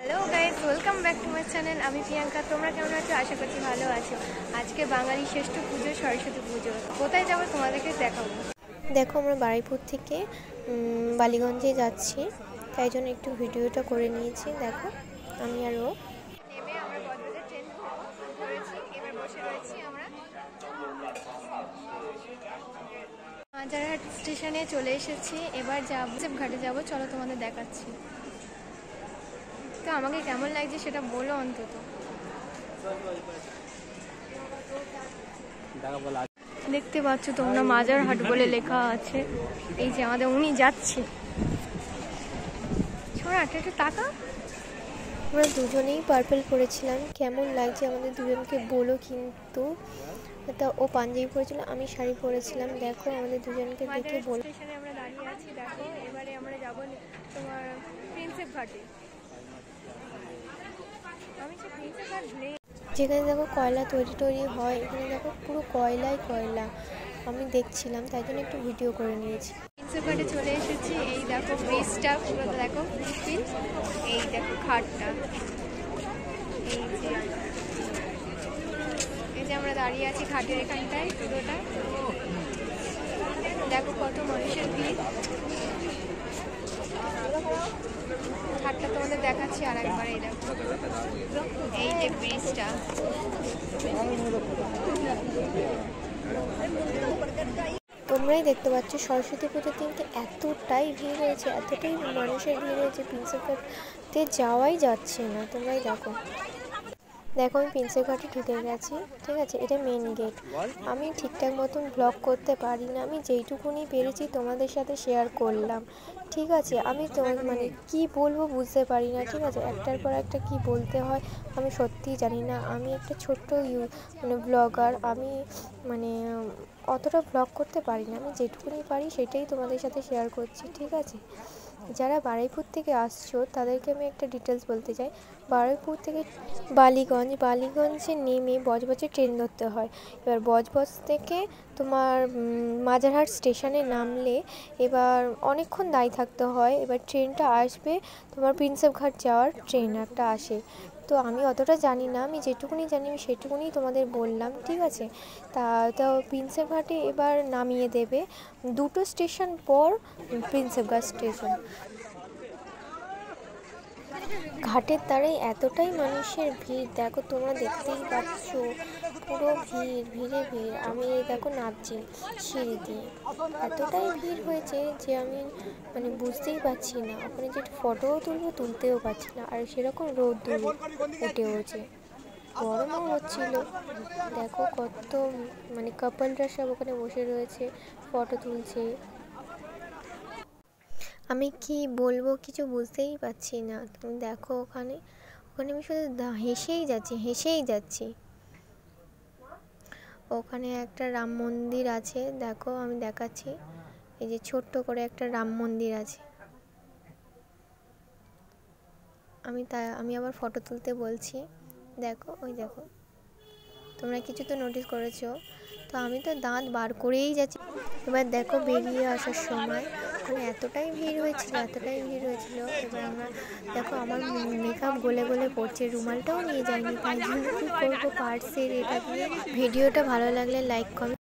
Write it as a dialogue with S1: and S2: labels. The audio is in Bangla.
S1: Hello guys, welcome back to my channel. আমি প্রিয়াঙ্কা। তোমরা কেমন আছো? আশা করছি ভালো আছো। আজকে বাঙালি শ্রেষ্ঠ পুজো সরস্বতী পুজো। কোথায় যাবো তোমাদেরকে দেখাবো। দেখো, আমরা বারুইপুর থেকে বালিগঞ্জে যাচ্ছি, তাই জন্য একটু ভিডিওটা করে নিয়েছি। দেখো, আমি আর ও নেমে আমরা বজবজে ট্রেন ধরেছি। এবার বসে রয়েছি আমরা মাজারহাট স্টেশনে চলে এসেছি। এবার যাবো ঘাটে যাবো, চলো তোমাদের দেখাচ্ছি। তো আমাকে কেমন লাগছে সেটা বলো অন্তত। দেখতে পাচ্ছ তোমরা, মাজারহাট বলে লেখা আছে। এই যে আমাদের উনি যাচ্ছে। ছোড়া একটু টাকা। আমরা দুজনেই পার্পল পরেছিলাম। কেমন লাগছে আমাদের দুজনকে বলো কিন্তু। তা ও পাঞ্জাবি পরেছিল, আমি শাড়ি পরেছিলাম। দেখো আমাদের দুজনকে দেখে বলো। স্টেশনে আমরা দাঁড়িয়ে আছি। দেখো এবারে আমরা যাবো তোমার প্রিন্সেপ ঘাটে। যেখানে দেখো কয়লা তৈরি হয়, এখানে দেখো পুরো কয়লাই কয়লা। আমি দেখছিলাম, তাই জন্য একটু ভিডিও করে নিয়েছি। প্রিন্সেপ ঘাটে চলে এসেছি। এই দেখো ব্রিজটা পুরো, দেখো ব্রিজ। এই দেখো ঘাটটা। এই যে আমরা দাঁড়িয়ে আছি ঘাটের এখানটায় পুরোটা। দেখো কত মানুষের ভিড়। ঘাটটা তোমাদের দেখাচ্ছি আর একবার। এই দেখো, এই যে ব্রিজটা। তোমরাই দেখতে পাচ্ছ সরস্বতী পুজোর দিনকে এতটাই ভিড় হয়েছে, এতটাই মানুষের ভিড় হয়েছে, প্রিন্সেপ ঘাটে যাওয়াই যাচ্ছে না। তোমরাই দেখো। দেখো আমি প্রিন্সেপ ঘাটে ঢুকে গেছি, ঠিক আছে। এটা মেন গেট। আমি ঠিকঠাক মতন ব্লগ করতে পারি না, আমি যেইটুকুনি পেরেছি তোমাদের সাথে শেয়ার করলাম, ঠিক আছে। আমি তোমার মানে কি বলবো বুঝতে পারি না, ঠিক আছে। একটার পর একটা কি বলতে হয় আমি সত্যিই জানি না। আমি একটা ছোট্ট মানে ব্লগার। আমি মানে অতটা ব্লগ করতে পারি না। আমি যেটুকুনি পারি সেটাই তোমাদের সাথে শেয়ার করছি, ঠিক আছে। যারা বারুইপুর থেকে আসছো তাদেরকে আমি একটা ডিটেলস বলতে চাই। বারুইপুর থেকে বালিগঞ্জে নেমে বজবজে ট্রেন ধরতে হয়। এবার বজবজ থেকে তোমার মাজারহাট স্টেশনে নামলে এবার অনেকক্ষণ দাঁড়িয়ে থাকতে হয়। এবার ট্রেনটা আসবে তোমার প্রিন্সেপ ঘাট যাওয়ার ট্রেন একটা আসে। তো আমি অতটা জানি না, আমি যেটুকুনি জানি আমি সেটুকুনি তোমাদের বললাম, ঠিক আছে। তো প্রিন্সেপ ঘাটে এবার নামিয়ে দেবে 2টো স্টেশন পর প্রিন্সেপ ঘাট স্টেশন। ঘাটের ধারেই এতটাই মানুষের ভিড়, দেখো তোমরা দেখতেই পাচ্ছ, পুরো ভিড়ে ভিড়। আমি দেখো নাচছি সিঁড়ি দিয়ে। এতটাই ভিড় হয়েছে যে আমি মানে বুঝতেই পারছি না। ওখানে যে ফটোও তুলতেও পারছি না। আর সেরকম রোদ উঠেওছে, গরমও হচ্ছিল। দেখো কত মানে কাপলরা সব ওখানে বসে রয়েছে, ফটো তুলছে। আমি কি বলবো কিছু বুঝতেই পারছি না। তুমি দেখো ওখানে আমি শুধু হেসেই যাচ্ছি। ওখানে একটা রাম মন্দির আছে, দেখো আমি দেখাচ্ছি। এই যে ছোট্ট করে একটা রাম মন্দির আছে। আমি আবার ফটো তুলতে বলছি। দেখো ওই দেখো, তোমরা কিছু তো নোটিস করেছো। তো আমি তো দাঁত বার করেই যাচ্ছি। এবার দেখো বেরিয়ে আসার সময় মানে এতটাই ভিড় হয়েছিল। এবার আমরা দেখো আমার মেকআপ গলে পড়ছে, রুমালটাও নিয়ে যাইনি, তাই জন্য কী করবো পার্সের এটা দিয়ে। ভিডিওটা ভালো লাগলে লাইক কমেন্ট